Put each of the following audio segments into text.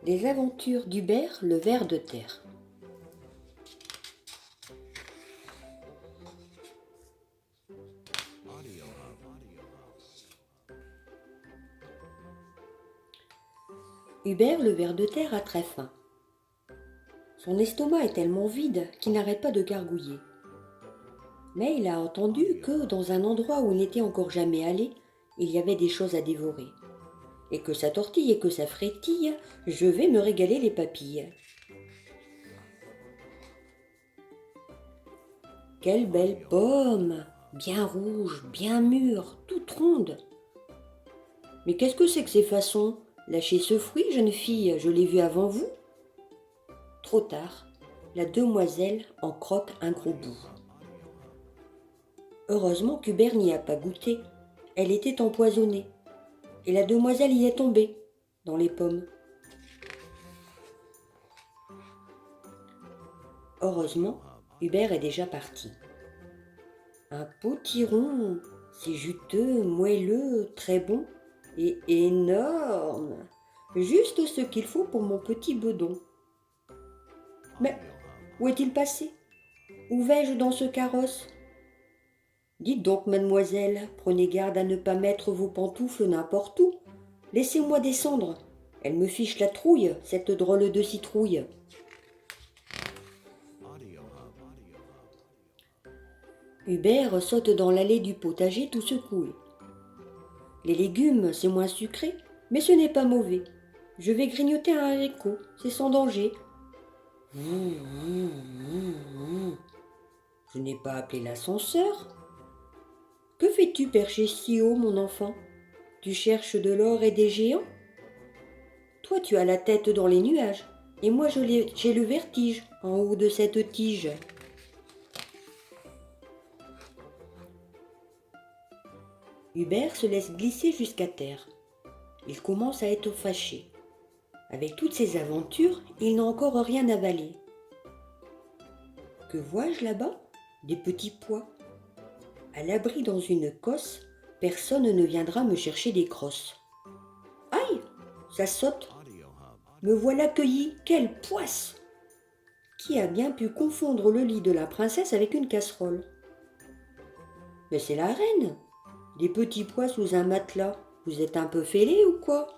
Les aventures d'Hubert le ver de terre. Hubert le ver de terre a très faim. Son estomac est tellement vide qu'il n'arrête pas de gargouiller. Mais il a entendu que dans un endroit où il n'était encore jamais allé, il y avait des choses à dévorer. Et que ça tortille et que ça frétille, je vais me régaler les papilles. Quelle belle pomme, bien rouge, bien mûre, toute ronde. Mais qu'est-ce que c'est que ces façons? Lâchez ce fruit, jeune fille, je l'ai vu avant vous. Trop tard, la demoiselle en croque un gros bout. Heureusement qu'Hubert n'y a pas goûté. Elle était empoisonnée. Et la demoiselle y est tombée, dans les pommes. Heureusement, Hubert est déjà parti. Un potiron, c'est juteux, moelleux, très bon et énorme. Juste ce qu'il faut pour mon petit bedon. Mais où est-il passé? Où vais-je dans ce carrosse? Dites donc, mademoiselle, prenez garde à ne pas mettre vos pantoufles n'importe où. Laissez-moi descendre. Elle me fiche la trouille, cette drôle de citrouille. Hubert saute dans l'allée du potager tout secoué. Les légumes, c'est moins sucré, mais ce n'est pas mauvais. Je vais grignoter un haricot, c'est sans danger. Je n'ai pas appelé l'ascenseur. Que fais-tu perché si haut, mon enfant? Tu cherches de l'or et des géants? Toi, tu as la tête dans les nuages, et moi, j'ai le vertige en haut de cette tige. Hubert se laisse glisser jusqu'à terre. Il commence à être fâché. Avec toutes ces aventures, il n'a encore rien avalé. Que vois-je là-bas? Des petits pois. À l'abri dans une cosse, personne ne viendra me chercher des crosses. Aïe! Ça saute. Me voilà cueilli. Quelle poisse! Qui a bien pu confondre le lit de la princesse avec une casserole? Mais c'est la reine! Des petits pois sous un matelas. Vous êtes un peu fêlé ou quoi?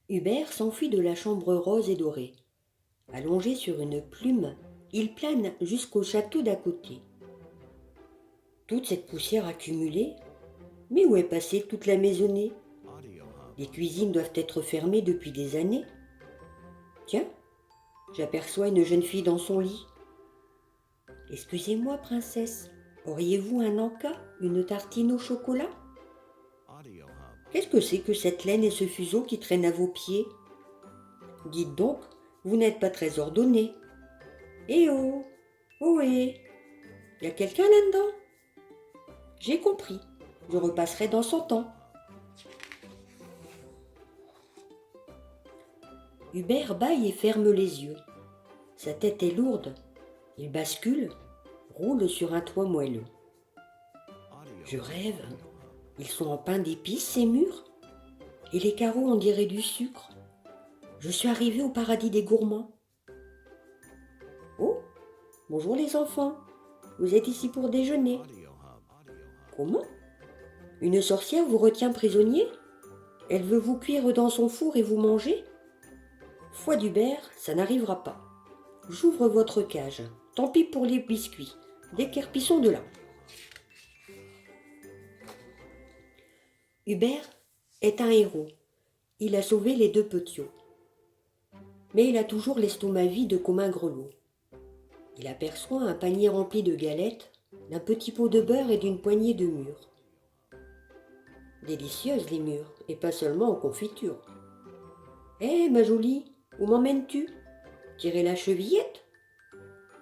Hubert s'enfuit de la chambre rose et dorée. Allongé sur une plume, il plane jusqu'au château d'à côté. Toute cette poussière accumulée, mais où est passée toute la maisonnée? Les cuisines doivent être fermées depuis des années. Tiens, j'aperçois une jeune fille dans son lit. Excusez-moi, princesse, auriez-vous un encas, une tartine au chocolat? Qu'est-ce que c'est que cette laine et ce fuseau qui traînent à vos pieds? Dites donc, vous n'êtes pas très ordonné. Eh oh! Ohé! Y a quelqu'un là-dedans? J'ai compris, je repasserai dans 100 ans. Hubert bâille et ferme les yeux. Sa tête est lourde. Il bascule, roule sur un toit moelleux. Je rêve. Ils sont en pain d'épices, ces murs. Et les carreaux, on dirait du sucre. Je suis arrivée au paradis des gourmands. Oh, bonjour les enfants. Vous êtes ici pour déjeuner. Comment? Une sorcière vous retient prisonnier? Elle veut vous cuire dans son four et vous manger? Foi d'Hubert, ça n'arrivera pas. J'ouvre votre cage. Tant pis pour les biscuits. Déquerpissons de là. Hubert est un héros. Il a sauvé les deux petits. Mais il a toujours l'estomac vide comme un grelot. Il aperçoit un panier rempli de galettes, d'un petit pot de beurre et d'une poignée de mûres. Délicieuses les mûres, et pas seulement en confiture. Eh, ma jolie, où m'emmènes-tu? Tirer la chevillette?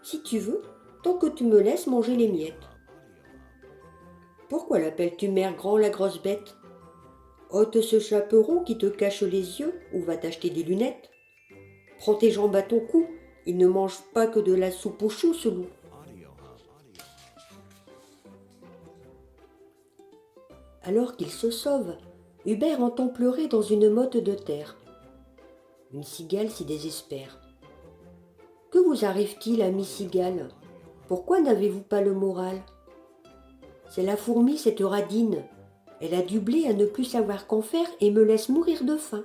Si tu veux, tant que tu me laisses manger les miettes. Pourquoi l'appelles-tu mère grand la grosse bête? Ôte ce chaperon qui te cache les yeux ou va t'acheter des lunettes. Prends tes jambes à ton cou, il ne mange pas que de la soupe aux choux, ce loup. Alors qu'il se sauve, Hubert entend pleurer dans une motte de terre. Une cigale s'y désespère. Que vous arrive-t-il, ami cigale? Pourquoi n'avez-vous pas le moral? C'est la fourmi, cette radine. Elle a du blé à ne plus savoir qu'en faire et me laisse mourir de faim.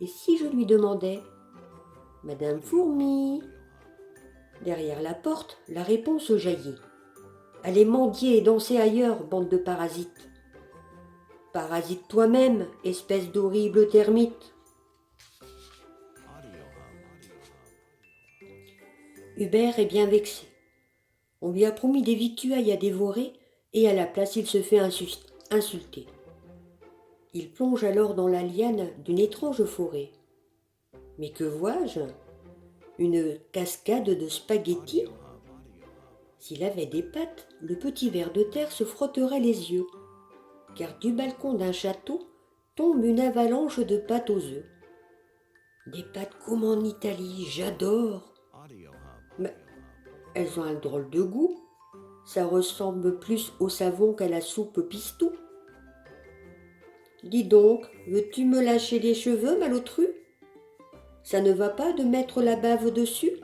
Et si je lui demandais: Madame Fourmi? Derrière la porte, la réponse jaillit. Allez mendier et danser ailleurs, bande de parasites. Parasite toi-même, espèce d'horrible termite. Hubert est bien vexé. On lui a promis des victuailles à dévorer et à la place il se fait insulter. Il plonge alors dans la liane d'une étrange forêt. Mais que vois-je? Une cascade de spaghettis? S'il avait des pattes, le petit ver de terre se frotterait les yeux, car du balcon d'un château tombe une avalanche de pâtes aux œufs. Des pâtes comme en Italie, j'adore. Mais elles ont un drôle de goût. Ça ressemble plus au savon qu'à la soupe pistou. Dis donc, veux-tu me lâcher les cheveux, malotru? Ça ne va pas de mettre la bave dessus?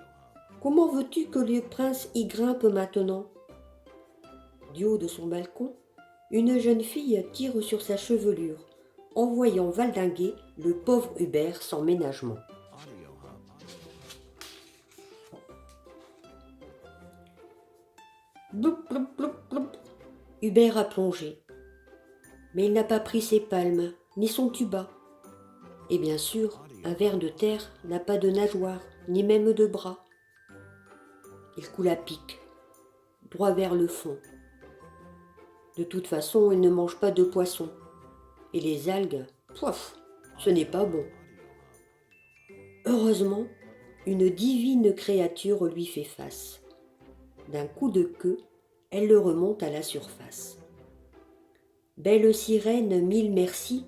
Comment veux-tu que le prince y grimpe maintenant? Du haut de son balcon, une jeune fille tire sur sa chevelure, en voyant valdinguer le pauvre Hubert sans ménagement. Bloup, bloup, bloup, bloup. Hubert a plongé, mais il n'a pas pris ses palmes, ni son tuba. Et bien sûr, un ver de terre n'a pas de nageoire, ni même de bras. Il coule à pic, droit vers le fond. De toute façon, il ne mange pas de poisson. Et les algues, poif, ce n'est pas bon. Heureusement, une divine créature lui fait face. D'un coup de queue, elle le remonte à la surface. Belle sirène, mille merci.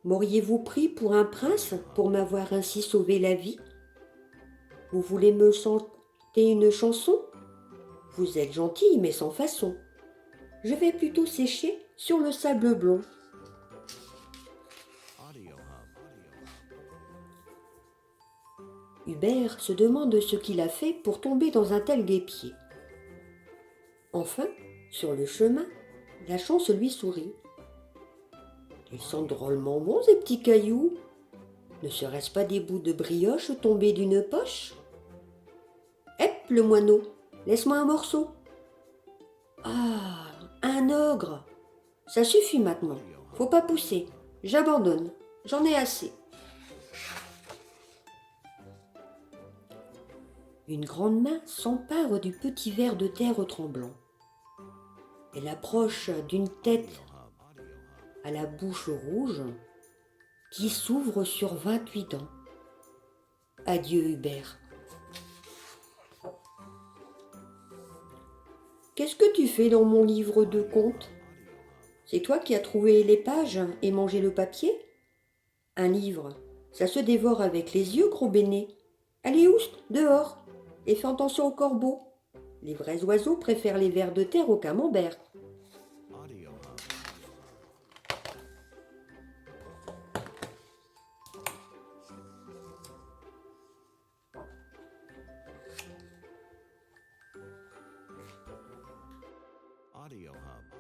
M'auriez-vous pris pour un prince pour m'avoir ainsi sauvé la vie? Vous voulez me chanter une chanson? Vous êtes gentille, mais sans façon. Je vais plutôt sécher sur le sable blond. Hubert se demande ce qu'il a fait pour tomber dans un tel guêpier. Enfin, sur le chemin, la chance lui sourit. Ils sont drôlement bons, ces petits cailloux. Ne serait-ce pas des bouts de brioche tombés d'une poche? Hep, le moineau, laisse-moi un morceau. Ah, un ogre. Ça suffit maintenant, faut pas pousser. J'abandonne, j'en ai assez. Une grande main s'empare du petit ver de terre tremblant. Elle approche d'une tête à la bouche rouge qui s'ouvre sur 28 dents. Adieu Hubert. Qu'est-ce que tu fais dans mon livre de contes? C'est toi qui as trouvé les pages et mangé le papier? Un livre, ça se dévore avec les yeux, gros béné. Allez, oust, dehors, et fais attention aux corbeaux. Les vrais oiseaux préfèrent les vers de terre au camembert. Audio Hub.